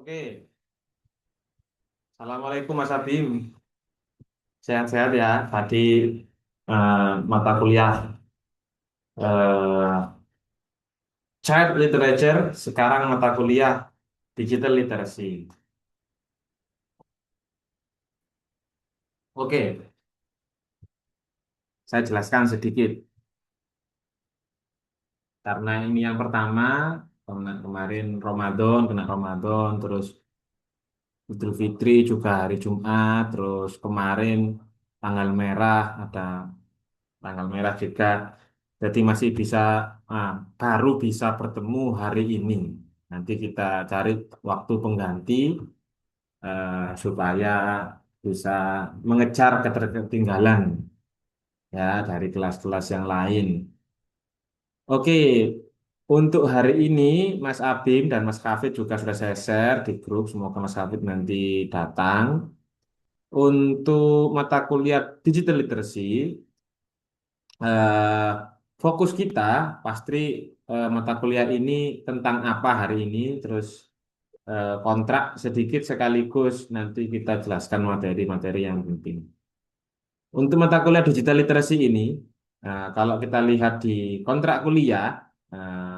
Oke, Assalamualaikum Mas Abim. Sehat-sehat ya. Tadi mata kuliah eh, Child Literature, sekarang mata kuliah Digital Literacy. Oke, saya jelaskan sedikit. Karena ini yang pertama, kemarin Ramadan, kena Ramadan, terus Idul Fitri juga hari Jumat, terus kemarin tanggal merah, ada tanggal merah juga. Jadi masih bisa, ah, baru bisa bertemu hari ini. Nanti kita cari waktu pengganti supaya bisa mengejar ketertinggalan ya dari kelas-kelas yang lain. Oke, untuk hari ini Mas Abim dan Mas Kafid juga sudah saya share di grup. Semoga Mas Kafid nanti datang. Untuk mata kuliah digital literacy, eh, fokus kita pasti mata kuliah ini tentang apa hari ini, terus kontrak sedikit sekaligus nanti kita jelaskan materi-materi yang penting. Untuk mata kuliah digital literacy ini, kalau kita lihat di kontrak kuliah,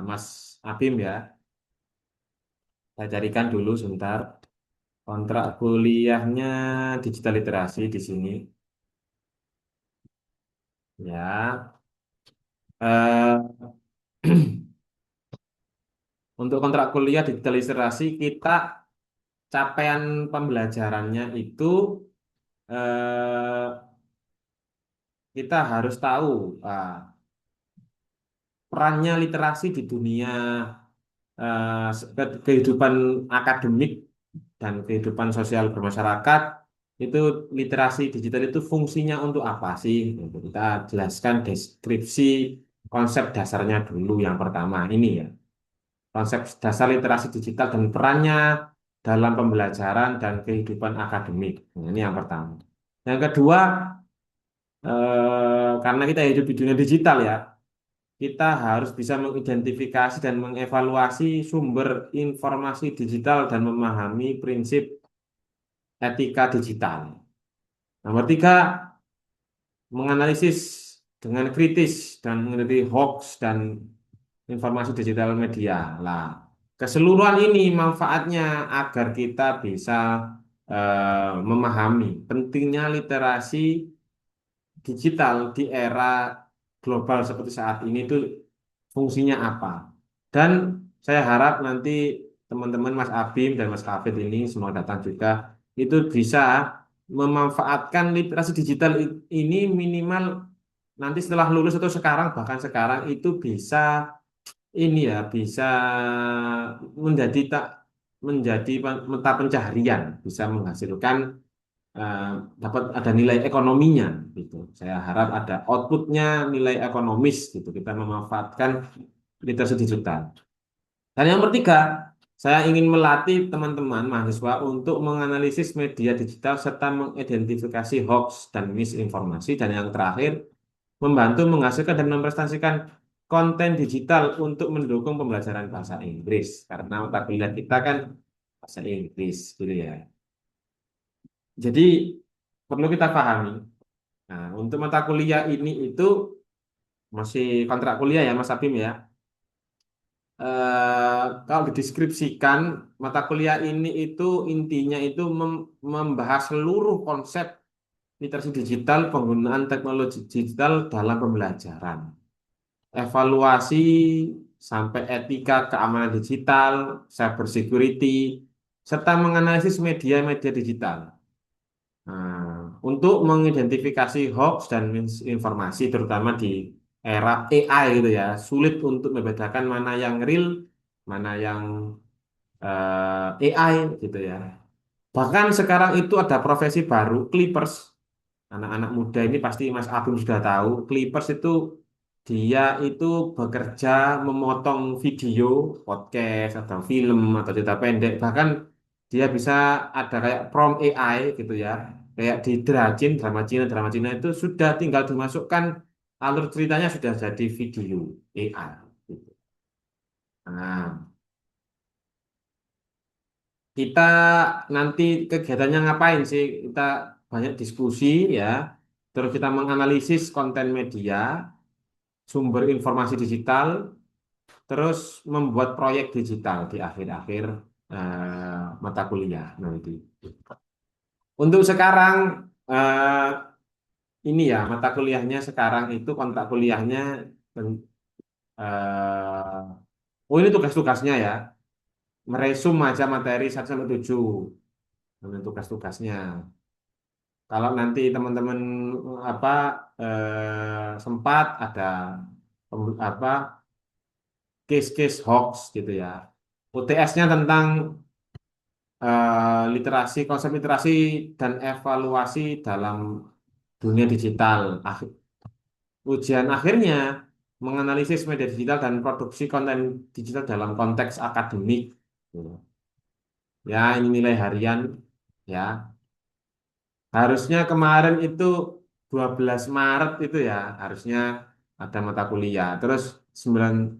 Mas Abim ya, saya carikan dulu sebentar. Kontrak kuliahnya digital literasi di sini, ya. Eh, untuk kontrak kuliah digital literasi kita capaian pembelajarannya itu eh, kita harus tahu perannya literasi di dunia kehidupan akademik dan kehidupan sosial bermasyarakat. Itu literasi digital itu fungsinya untuk apa sih? Gitu. Kita jelaskan deskripsi konsep dasarnya dulu yang pertama ini ya. Konsep dasar literasi digital dan perannya dalam pembelajaran dan kehidupan akademik. Nah, ini yang pertama. Yang kedua, karena kita hidup di dunia digital ya, kita harus bisa mengidentifikasi dan mengevaluasi sumber informasi digital dan memahami prinsip etika digital. Nomor tiga, menganalisis dengan kritis dan meneliti hoax dan informasi digital media. Lah, keseluruhan ini manfaatnya agar kita bisa memahami pentingnya literasi digital di era global seperti saat ini itu fungsinya apa. Dan saya harap nanti teman-teman Mas Abim dan Mas Hafid ini semua datang juga itu bisa memanfaatkan literasi digital ini minimal nanti setelah lulus atau sekarang bahkan sekarang itu bisa ini ya bisa menjadi menjadi mata pencaharian, bisa menghasilkan eh, dapat ada nilai ekonominya gitu. Saya harap ada outputnya nilai ekonomis gitu. Kita memanfaatkan literasi digital. Dan yang ketiga, saya ingin melatih teman-teman mahasiswa untuk menganalisis media digital serta mengidentifikasi hoax dan misinformasi. Dan yang terakhir, membantu menghasilkan dan mempresentasikan konten digital untuk mendukung pembelajaran bahasa Inggris. Karena mata kuliah kita kan bahasa Inggris, gitu ya. Jadi perlu kita pahami. Nah, untuk mata kuliah ini itu masih kontrak kuliah ya, Mas Abim ya. Kalau dideskripsikan, mata kuliah ini itu intinya itu membahas seluruh konsep literasi digital, penggunaan teknologi digital dalam pembelajaran, evaluasi sampai etika keamanan digital, cyber security, serta menganalisis media-media digital. Nah, untuk mengidentifikasi hoax dan misinformasi, terutama di era AI gitu ya, sulit untuk membedakan mana yang real, mana yang AI gitu ya. Bahkan sekarang itu ada profesi baru, Clippers. Anak-anak muda ini pasti Mas Abim sudah tahu, Clippers itu dia itu bekerja memotong video, podcast atau film atau cerita pendek. Bahkan dia bisa ada kayak prompt AI gitu ya. Kayak di Dracin, drama Cina itu sudah tinggal dimasukkan alur ceritanya sudah jadi video AI gitu. Nah, kita nanti kegiatannya ngapain sih? Kita banyak diskusi ya, terus kita menganalisis konten media, sumber informasi digital, terus membuat proyek digital di akhir-akhir mata kuliah nanti. Untuk sekarang ini ya mata kuliahnya sekarang itu kontrak kuliahnya oh ini tugas-tugasnya ya. Meresum aja materi 1 sampai 7 dengan tugas-tugasnya. Kalau nanti teman-teman apa sempat ada apa case-case hoax gitu ya. UTS-nya tentang konsep literasi dan evaluasi dalam dunia digital. Ujian akhirnya menganalisis media digital dan produksi konten digital dalam konteks akademik. Ya, ini nilai harian ya. Harusnya kemarin itu 12 Maret itu ya, harusnya ada mata kuliah. Terus 9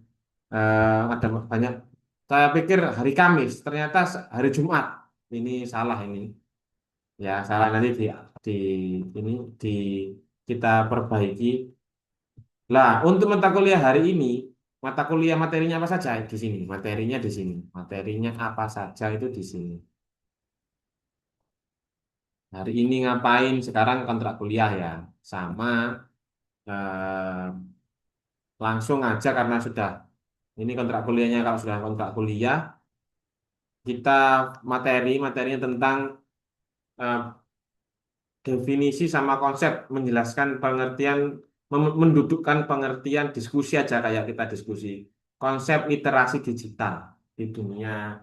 ada banyak. Saya pikir hari Kamis, ternyata hari Jumat. Ini salah ini. Ya, salah nanti di ini di kita perbaiki. Lah, untuk mata kuliah hari ini, mata kuliah materinya apa saja di sini? Materinya di sini. Materinya apa saja itu di sini. Hari ini ngapain? Sekarang kontrak kuliah ya. Sama eh, langsung aja karena sudah ini kontrak kuliahnya kalau sudah kontrak kuliah kita materinya tentang eh, definisi sama konsep menjelaskan pengertian mendudukkan pengertian diskusi aja kayak kita diskusi konsep literasi digital di dunia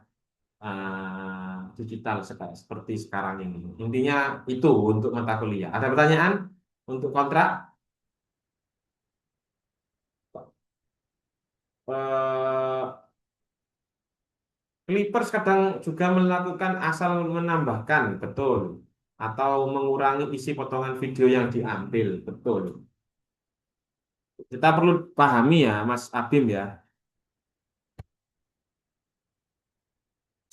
digital seperti sekarang ini. Intinya itu untuk mata kuliah. Ada pertanyaan untuk kontrak? Eh, Clippers kadang juga melakukan asal menambahkan, betul. Atau mengurangi isi potongan video yang diambil, betul. Kita perlu pahami ya, Mas Abim ya.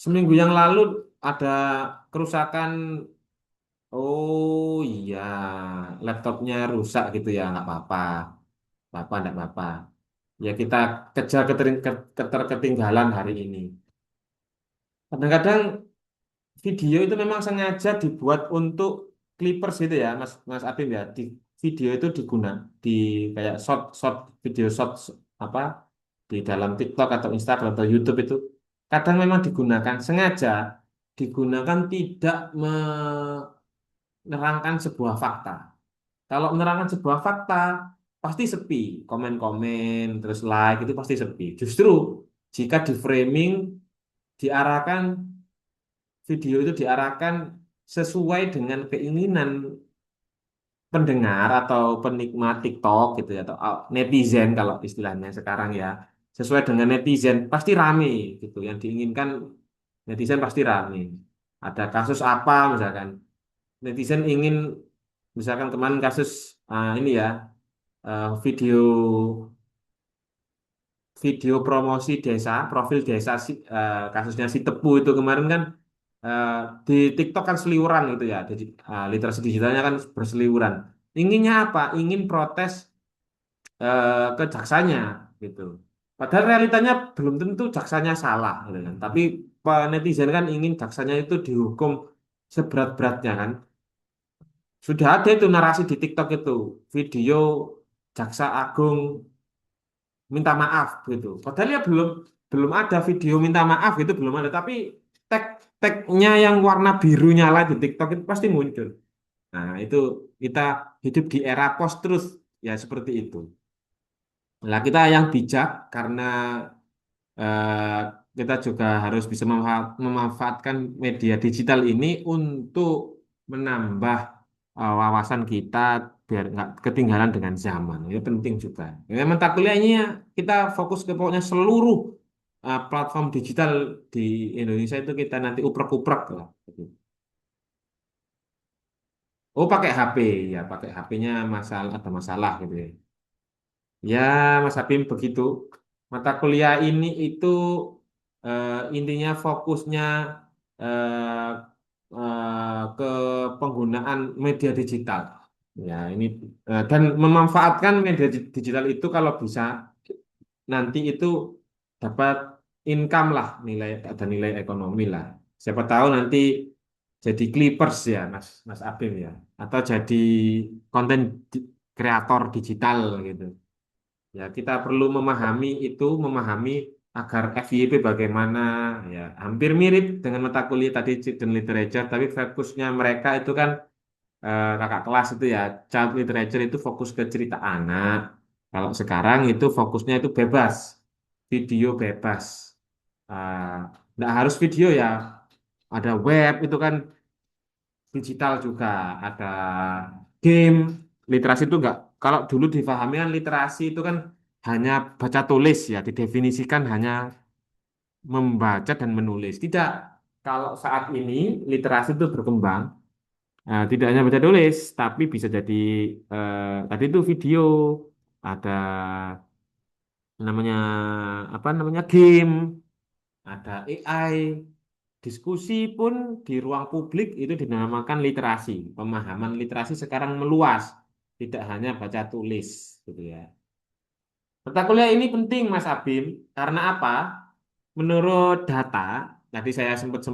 Seminggu yang lalu ada kerusakan, oh iya, laptopnya rusak gitu ya, nggak apa-apa. Apa, nggak apa-apa. Ya kita kejar keterketinggalan hari ini. Kadang-kadang video itu memang sengaja dibuat untuk clippers gitu ya, Mas Mas Apim ya. Di video itu di kayak short video short apa di dalam TikTok atau Instagram atau YouTube itu kadang memang digunakan sengaja digunakan tidak menerangkan sebuah fakta. Kalau menerangkan sebuah fakta pasti sepi, komen-komen terus like itu pasti sepi. Justru jika di framing diarahkan video itu diarahkan sesuai dengan keinginan pendengar atau penikmat TikTok gitu ya atau netizen kalau istilahnya sekarang ya sesuai dengan netizen pasti rame gitu yang diinginkan netizen pasti rame ada kasus apa misalkan netizen ingin misalkan kemarin kasus ini ya video video promosi desa, profil desa kasusnya si Tepu itu kemarin kan eh, di TikTok kan seliuran gitu ya. Jadi literasi digitalnya kan berseliuran. Inginnya apa? Ingin protes ke jaksanya gitu. Padahal realitanya belum tentu jaksanya salah gitu kan. Tapi netizen kan ingin jaksanya itu dihukum seberat-beratnya kan. Sudah ada itu narasi di TikTok itu, video jaksa agung minta maaf gitu. Padahal ya belum belum ada video minta maaf itu belum ada. Tapi tag-tagnya yang warna biru nyala di TikTok itu pasti muncul. Nah itu kita hidup di era post truth ya seperti itu. Nah kita yang bijak karena eh, kita juga harus bisa memanfaatkan media digital ini untuk menambah wawasan kita biar nggak ketinggalan dengan zaman. Itu penting juga. Ya, mata kuliah ini ya, kita fokus ke pokoknya seluruh platform digital di Indonesia itu kita nanti uprek-uprek lah. Oh pakai HP ya pakai HP-nya masalah ada masalah gitu ya. Ya Mas Habib begitu. Mata kuliah ini itu intinya fokusnya eh, ke penggunaan media digital. Ya, ini dan memanfaatkan media digital itu kalau bisa nanti itu dapat income lah, ada nilai ekonomi lah. Siapa tahu nanti jadi clippers ya, Mas Abim ya, atau jadi konten kreator digital gitu. Ya, kita perlu memahami itu, memahami agar FYP bagaimana, ya, hampir mirip dengan mata kuliah tadi Children Literature, tapi fokusnya mereka itu kan kakak kelas itu ya, Child Literature itu fokus ke cerita anak. Kalau sekarang itu fokusnya itu bebas, video bebas. Eh, nggak harus video ya, ada web itu kan digital juga, ada game. Literasi itu enggak, kalau dulu difahami kan literasi itu kan hanya baca tulis ya, didefinisikan hanya membaca dan menulis. Tidak, kalau saat ini literasi itu berkembang, tidak hanya baca tulis, tapi bisa jadi tadi itu video, ada namanya apa namanya game, ada AI, diskusi pun di ruang publik itu dinamakan literasi. Pemahaman literasi sekarang meluas, tidak hanya baca tulis, gitu ya. Mata kuliah ini penting, Mas Abim, karena apa? Menurut data, tadi saya sempat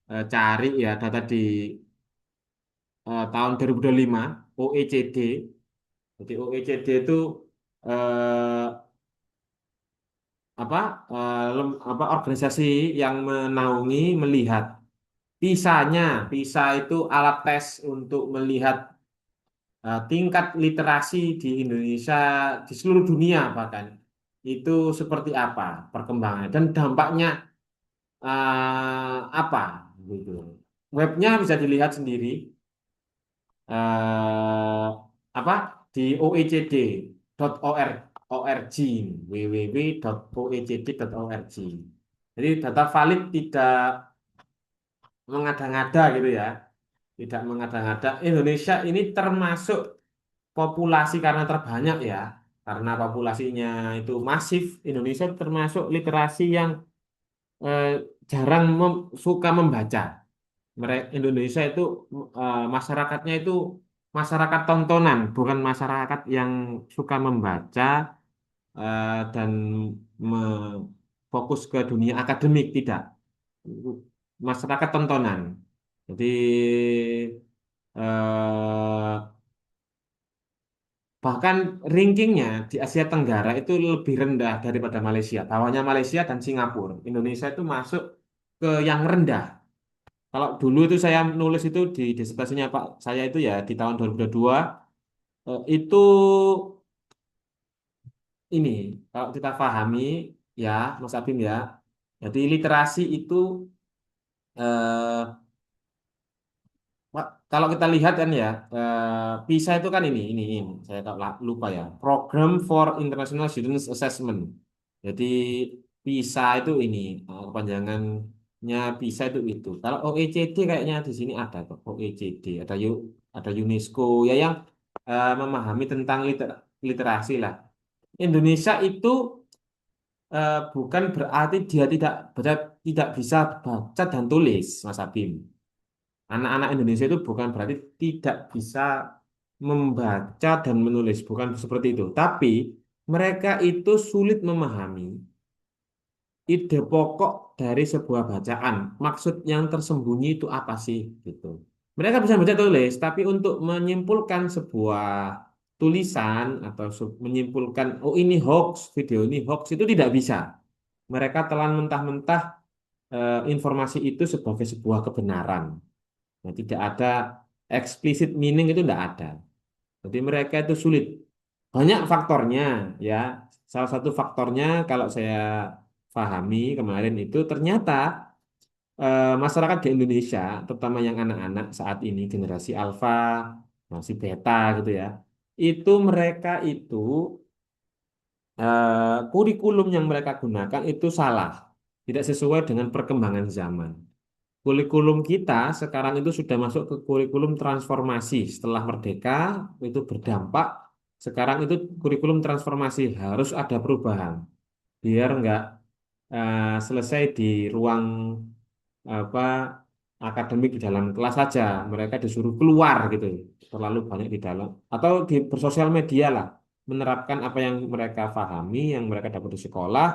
cari ya data di tahun 2025 OECD. Jadi OECD itu eh, apa, apa organisasi yang menaungi melihat PISA-nya. PISA itu alat tes untuk melihat tingkat literasi di Indonesia, di seluruh dunia bahkan itu seperti apa perkembangannya dan dampaknya apa gitu. Webnya bisa dilihat sendiri, eh, apa, di oecd.org, www.oecd.org. Jadi data valid, tidak mengada-ngada gitu ya, tidak mengada-ngada. Indonesia ini termasuk populasi karena terbanyak ya, karena populasinya itu masif. Indonesia termasuk literasi yang eh, jarang suka membaca. Mereka Indonesia itu masyarakatnya itu masyarakat tontonan, bukan masyarakat yang suka membaca dan fokus ke dunia akademik, tidak. Masyarakat tontonan. Jadi eh, bahkan rankingnya di Asia Tenggara itu lebih rendah daripada Malaysia. Bawahnya Malaysia dan Singapura. Indonesia itu masuk ke yang rendah. Kalau dulu itu saya nulis itu di disertasinya Pak saya itu ya di tahun 2022, itu ini kalau kita pahami ya Mas Abim ya. Jadi literasi itu eh, Pak, kalau kita lihat kan ya, PISA itu kan ini, saya tak lupa ya, Program for International Students Assessment. Jadi PISA itu ini, kepanjangannya PISA itu. Kalau OECD kayaknya di sini ada kok, OECD, ada UNESCO ya yang memahami tentang literasi lah. Indonesia itu bukan berarti dia tidak bisa baca dan tulis, Mas Abim. Anak-anak Indonesia itu bukan berarti tidak bisa membaca dan menulis, bukan seperti itu. Tapi mereka itu sulit memahami ide pokok dari sebuah bacaan. Maksud yang tersembunyi itu apa sih gitu. Mereka bisa baca tulis, tapi untuk menyimpulkan sebuah tulisan atau menyimpulkan oh ini hoax, video ini hoax itu tidak bisa. Mereka telan mentah-mentah informasi itu sebagai sebuah kebenaran. Nah, tidak ada explicit meaning, itu tidak ada. Jadi mereka itu sulit. Banyak faktornya ya. Salah satu faktornya kalau saya pahami kemarin itu ternyata masyarakat di Indonesia, terutama yang anak-anak saat ini generasi alfa, generasi beta gitu ya, itu mereka itu kurikulum yang mereka gunakan itu salah, tidak sesuai dengan perkembangan zaman. Kurikulum kita sekarang itu sudah masuk ke kurikulum transformasi. Setelah merdeka itu berdampak. Sekarang itu kurikulum transformasi harus ada perubahan. Biar enggak. selesai di ruang apa akademik di dalam kelas saja, mereka disuruh keluar gitu, terlalu banyak di dalam atau di bersosial media lah, menerapkan apa yang mereka pahami, yang mereka dapat di sekolah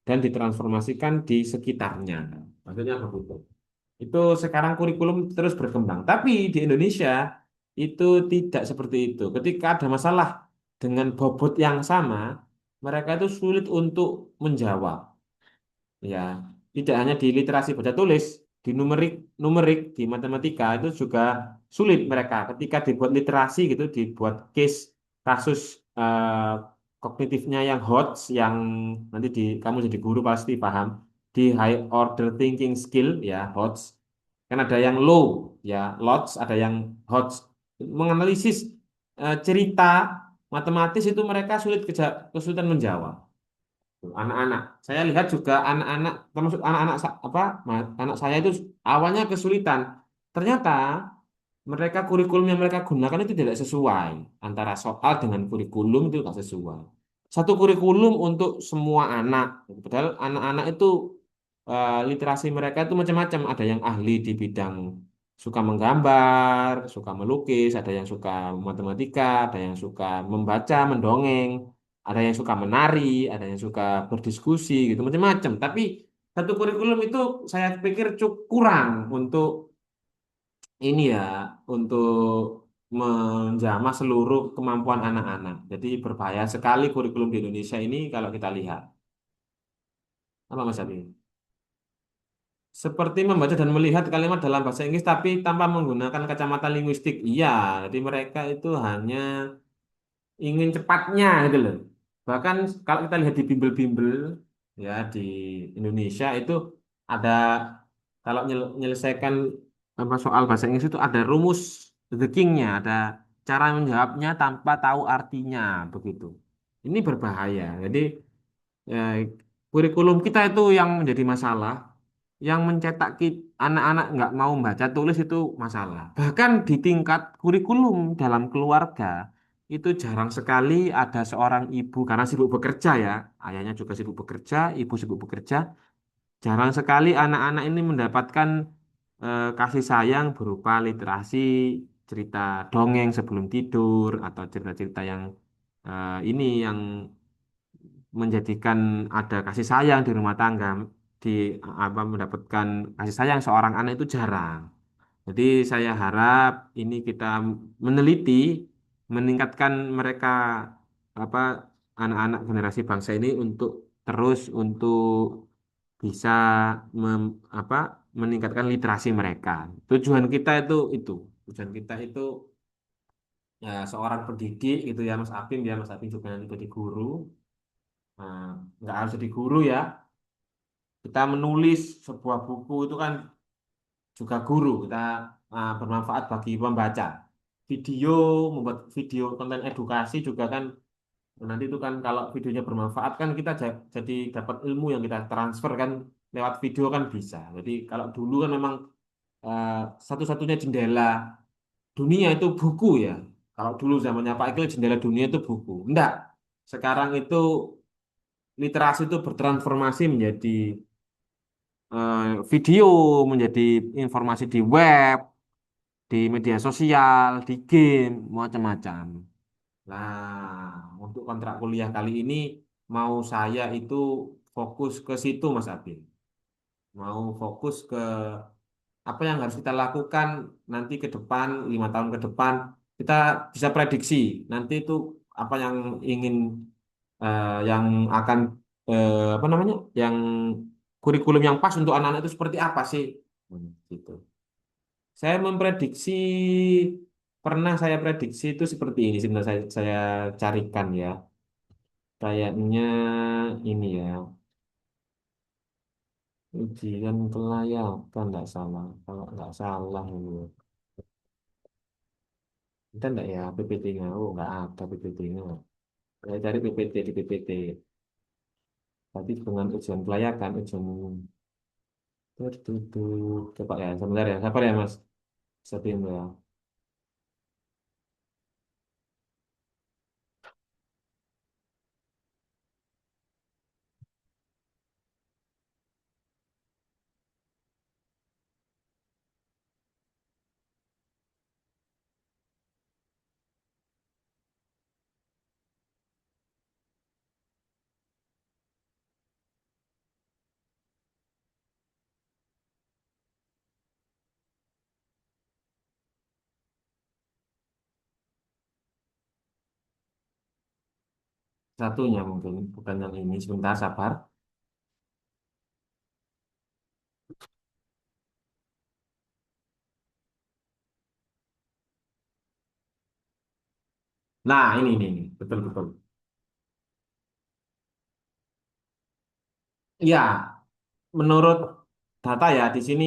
dan ditransformasikan di sekitarnya. Maksudnya begitu. Itu sekarang kurikulum terus berkembang. Tapi di Indonesia itu tidak seperti itu. Ketika ada masalah dengan bobot yang sama, mereka itu sulit untuk menjawab. Ya, tidak hanya di literasi baca tulis, di numerik, numerik di matematika itu juga sulit mereka. Ketika dibuat literasi gitu, dibuat case kasus eh, kognitifnya yang hot, yang nanti kamu jadi guru pasti paham. Di high order thinking skill ya hot, kan ada yang low ya lots, ada yang hot. Menganalisis cerita matematis itu mereka kesulitan menjawab. Anak-anak saya lihat juga anak-anak termasuk anak-anak anak saya itu awalnya kesulitan, ternyata mereka kurikulum yang mereka gunakan itu tidak sesuai, antara soal dengan kurikulum itu tidak sesuai, satu kurikulum untuk semua anak, padahal anak-anak itu literasi mereka itu macam-macam, ada yang ahli di bidang suka menggambar, suka melukis, ada yang suka matematika, ada yang suka membaca, mendongeng, ada yang suka menari, ada yang suka berdiskusi gitu macam-macam. Tapi satu kurikulum itu saya pikir cukup kurang untuk ini ya, untuk menjamah seluruh kemampuan anak-anak. Jadi berbahaya sekali kurikulum di Indonesia ini kalau kita lihat. Apa Mas Abi? Seperti membaca dan melihat kalimat dalam bahasa Inggris tapi tanpa menggunakan kacamata linguistik. Iya, jadi mereka itu hanya ingin cepatnya gitu loh. Bahkan kalau kita lihat di bimbel-bimbel ya di Indonesia itu ada, kalau menyelesaikan apa soal bahasa Inggris itu ada rumus the king-nya, ada cara menjawabnya tanpa tahu artinya begitu. Ini berbahaya. Jadi eh, kurikulum kita itu yang menjadi masalah, yang mencetak anak-anak nggak mau baca tulis itu masalah. Bahkan di tingkat kurikulum dalam keluarga itu jarang sekali ada seorang ibu karena sibuk bekerja ya, ayahnya juga sibuk bekerja, ibu sibuk bekerja, jarang sekali anak-anak ini mendapatkan kasih sayang berupa literasi, cerita dongeng sebelum tidur atau cerita-cerita yang ini yang menjadikan ada kasih sayang di rumah tangga, di apa mendapatkan kasih sayang seorang anak itu jarang. Jadi saya harap ini kita meneliti, meningkatkan mereka apa anak-anak generasi bangsa ini untuk terus untuk bisa apa meningkatkan literasi mereka. Tujuan kita itu tujuan kita itu ya seorang pendidik itu ya Mas Apim, ya Mas Apim juga nanti jadi guru. Nah, nggak harus jadi guru ya. Kita menulis sebuah buku itu kan juga guru. Kita bermanfaat bagi pembaca. Video, membuat video konten edukasi juga kan nanti itu kan kalau videonya bermanfaat kan kita jadi dapat ilmu yang kita transfer kan lewat video kan bisa. Jadi kalau dulu kan memang eh, satu-satunya jendela dunia itu buku ya. Kalau dulu zamannya Pak Iqbal jendela dunia itu buku. Enggak. Sekarang itu literasi itu bertransformasi menjadi video, menjadi informasi di web, di media sosial, di game, macam-macam. Nah, untuk kontrak kuliah kali ini mau saya itu fokus ke situ Mas Abid. Mau fokus ke apa yang harus kita lakukan nanti ke depan, 5 tahun ke depan, kita bisa prediksi nanti itu apa yang ingin yang akan apa namanya, yang kurikulum yang pas untuk anak-anak itu seperti apa sih? Gitu. Saya memprediksi, pernah saya prediksi itu seperti ini sebenarnya saya carikan ya. Kayaknya ini ya, ujian kelayakan nggak salah. Kalau nggak salah ini. Ada nggak ya PPT-nya? Oh, nggak ada PPT-nya. Saya cari PPT di PPT. Tapi dengan ujian kelayakan, ujian tertutup. Coba ya, sebentar ya. Sabar ya, Mas. Sebelum ya. satunya mungkin, bukan yang ini. Sebentar, sabar. Nah, ini, betul betul. Iya, menurut data ya di sini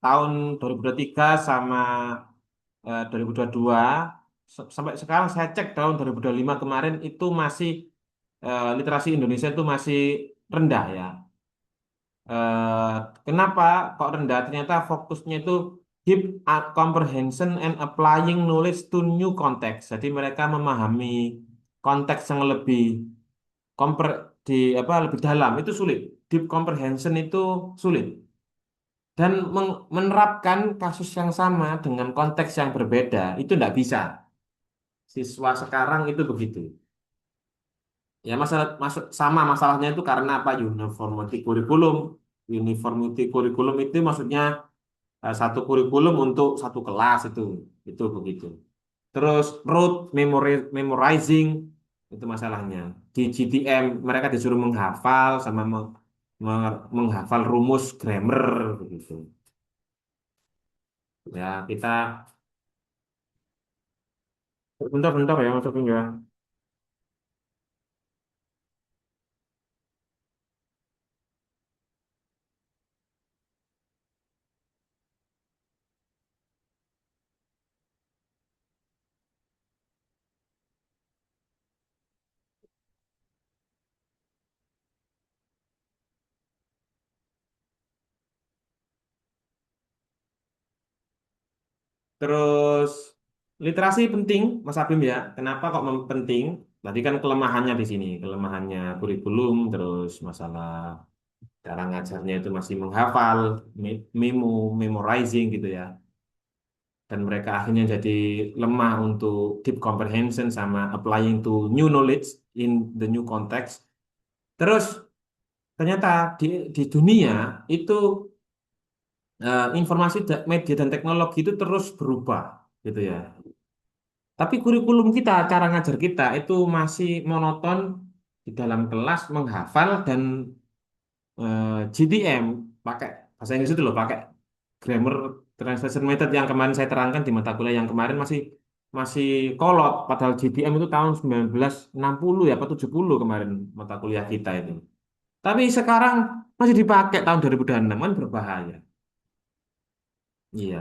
tahun 2023 sama 2022 sampai sekarang saya cek tahun 2025 kemarin itu masih literasi Indonesia itu masih rendah ya. Eh, Kenapa kok rendah? Ternyata fokusnya itu deep comprehension and applying knowledge to new context. Jadi mereka memahami konteks yang lebih kompre di apa lebih dalam itu sulit. Deep comprehension itu sulit dan menerapkan kasus yang sama dengan konteks yang berbeda itu tidak bisa. Siswa sekarang itu begitu. Ya masalah masuk sama masalahnya itu karena apa? Uniformity kurikulum. Uniformity kurikulum itu maksudnya satu kurikulum untuk satu kelas itu begitu. Terus rote memorizing itu masalahnya. Di GTM mereka disuruh menghafal sama menghafal rumus grammar begitu. Ya kita bentar-bentar ya masukin ya. Terus literasi penting, Mas Abim ya. Kenapa kok penting? Tadi kan kelemahannya di sini, kelemahannya kurikulum, terus masalah cara ngajarnya itu masih menghafal, memo, memorizing gitu ya. Dan mereka akhirnya jadi lemah untuk deep comprehension sama applying to new knowledge in the new context. Terus ternyata di dunia itu informasi media dan teknologi itu terus berubah gitu ya. Tapi kurikulum kita, cara ngajar kita itu masih monoton di dalam kelas menghafal dan GTM pakai bahasa Inggris itu loh, pakai grammar translation method yang kemarin saya terangkan di mata kuliah yang kemarin masih masih kolot. Padahal GTM itu tahun 1960 ya, atau 70 kemarin mata kuliah kita itu. Tapi sekarang masih dipakai tahun 2026 kan berbahaya. Iya,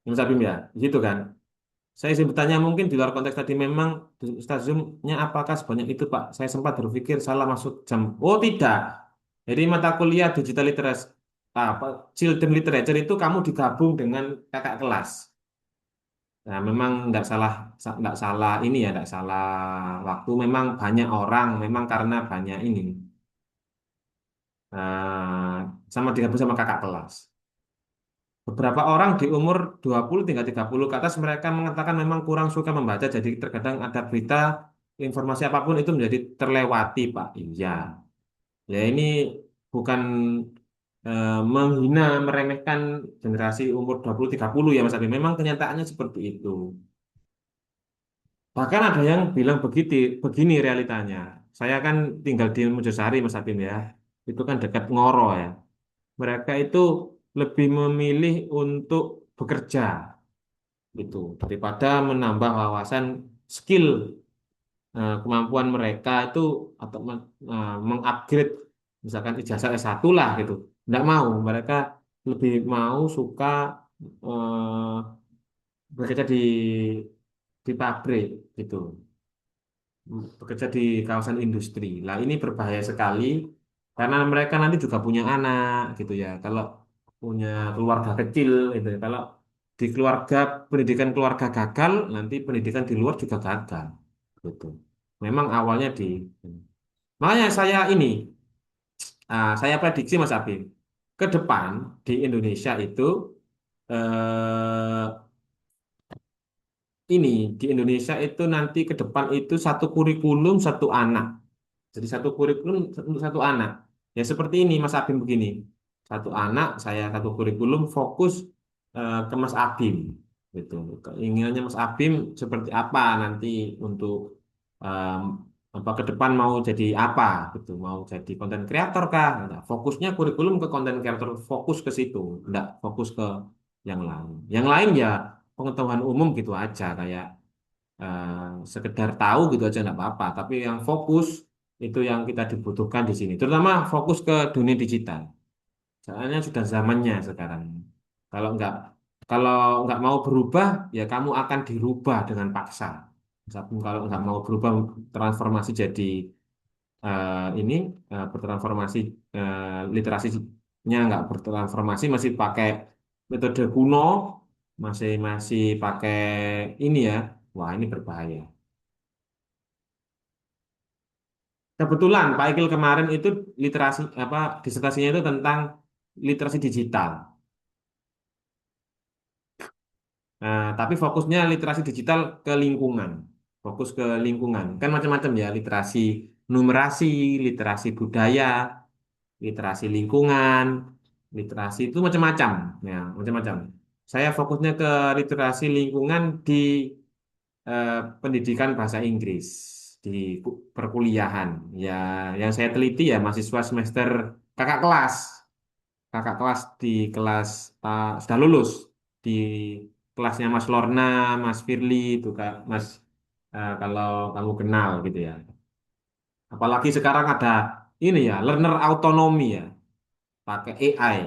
Mas Abim ya, gitu kan. Saya izin bertanya mungkin di luar konteks tadi memang di stasiunnya apakah sebanyak itu Pak? Saya sempat berpikir salah masuk jam. Oh tidak. Jadi mata kuliah digital literacy apa children literature itu kamu digabung dengan kakak kelas. Nah, memang nggak salah ini ya, nggak salah waktu. Memang banyak orang, memang karena banyak ini sama digabung sama kakak kelas. Beberapa orang di umur 20 hingga 30 ke atas mereka mengatakan memang kurang suka membaca. Jadi terkadang ada berita, informasi apapun itu menjadi terlewati, Pak. Iya. Ya ini bukan menghina, meremehkan generasi umur 20-30 ya Mas Abi. Memang kenyataannya seperti itu. Bahkan ada yang bilang begitu, begini realitanya. Saya kan tinggal di Mojosari, Mas Abim ya. Itu kan dekat Ngoro ya. Mereka itu lebih memilih untuk bekerja gitu daripada menambah wawasan skill kemampuan mereka itu atau mengupgrade misalkan ijazah S1 lah gitu. Tidak mau, mereka lebih mau suka bekerja di pabrik gitu. Bekerja di kawasan industri. Lah ini berbahaya sekali karena mereka nanti juga punya anak gitu ya. Kalau punya keluarga kecil gitu ya. Kalau di keluarga pendidikan keluarga gagal, nanti pendidikan di luar juga gagal gitu. Memang awalnya makanya saya ini saya prediksi Mas Abim ke depan di Indonesia itu eh, ini di Indonesia itu nanti ke depan itu satu kurikulum satu anak. Jadi satu kurikulum untuk satu anak. Ya seperti ini Mas Abim begini. Satu anak, saya satu kurikulum fokus ke Mas Abim. Gitu. Keinginannya Mas Abim seperti apa nanti untuk apa ke depan mau jadi apa gitu, mau jadi konten kreator kah? Nah, fokusnya kurikulum ke konten kreator, fokus ke situ, enggak fokus ke yang lain. Yang lain ya pengetahuan umum gitu aja, kayak sekedar tahu gitu aja enggak apa-apa. Tapi yang fokus itu yang kita dibutuhkan di sini, terutama fokus ke dunia digital. Soalnya sudah zamannya sekarang. Kalau enggak kalau enggak mau berubah, ya kamu akan dirubah dengan paksa. Kalau enggak mau berubah transformasi jadi ini bertransformasi literasinya nggak bertransformasi masih pakai metode kuno masih masih pakai ini ya wah ini berbahaya. Kebetulan Pak Ikil kemarin itu literasi apa disertasinya itu tentang literasi digital. Tapi fokusnya literasi digital ke lingkungan, fokus ke lingkungan kan macam-macam ya literasi numerasi, literasi budaya, literasi lingkungan, literasi itu macam-macam, ya, macam-macam. Saya fokusnya ke literasi lingkungan di eh, pendidikan bahasa Inggris di perkuliahan. Ya, yang saya teliti ya mahasiswa semester kakak kelas, kakak kelas di kelas sudah lulus di kelasnya Mas Lorna, Mas Firly itu Kak, Mas kalau kamu kenal gitu ya. Apalagi sekarang ada ini ya, learner autonomy ya. Pakai AI.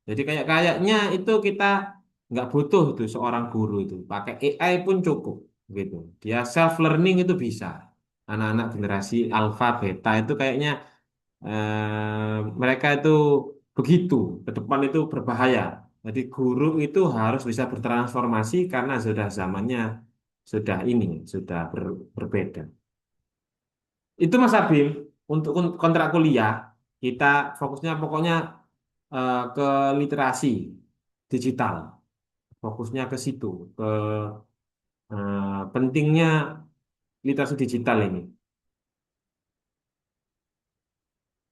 Jadi kayaknya itu kita nggak butuh tuh seorang guru itu. Pakai AI pun cukup gitu. Dia self learning itu bisa. Anak-anak generasi alpha beta itu kayaknya mereka itu begitu. Ke depan itu berbahaya. Jadi guru itu harus bisa bertransformasi karena sudah zamannya sudah ini sudah berbeda. Itu Mas Abim untuk kontrak kuliah kita fokusnya pokoknya ke literasi digital, fokusnya ke situ, ke pentingnya literasi digital ini.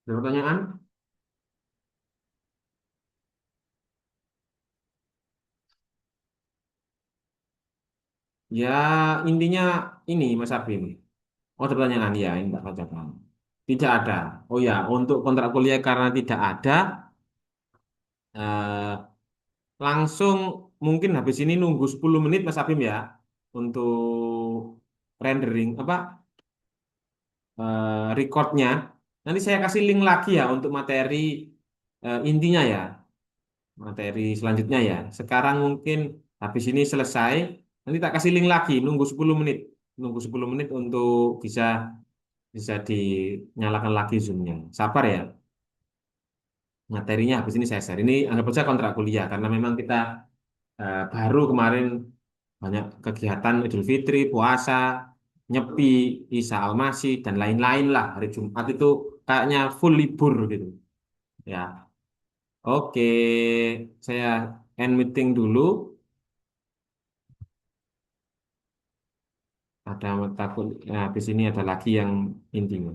Ada pertanyaan? Ya intinya ini Mas Abim. Oh ada pertanyaan ya ini Mbak bacakan. Tidak ada. Oh ya untuk kontrak kuliah karena tidak ada, eh, langsung mungkin habis ini nunggu 10 menit Mas Abim ya untuk rendering apa recordnya. Nanti saya kasih link lagi ya untuk materi intinya ya, materi selanjutnya ya. Sekarang mungkin habis ini selesai, nanti tak kasih link lagi, nunggu 10 menit. Nunggu 10 menit untuk bisa bisa dinyalakan lagi Zoom-nya. Sabar ya, materinya habis ini saya share. Ini anggap saja kontrak kuliah, karena memang kita baru kemarin banyak kegiatan Idul Fitri, puasa, nyepi, Isa Almasih, dan lain-lain lah. Hari Jumat itu kayaknya full libur gitu. Ya, oke, saya end meeting dulu. Ada takut, habis ini ada lagi yang intinya.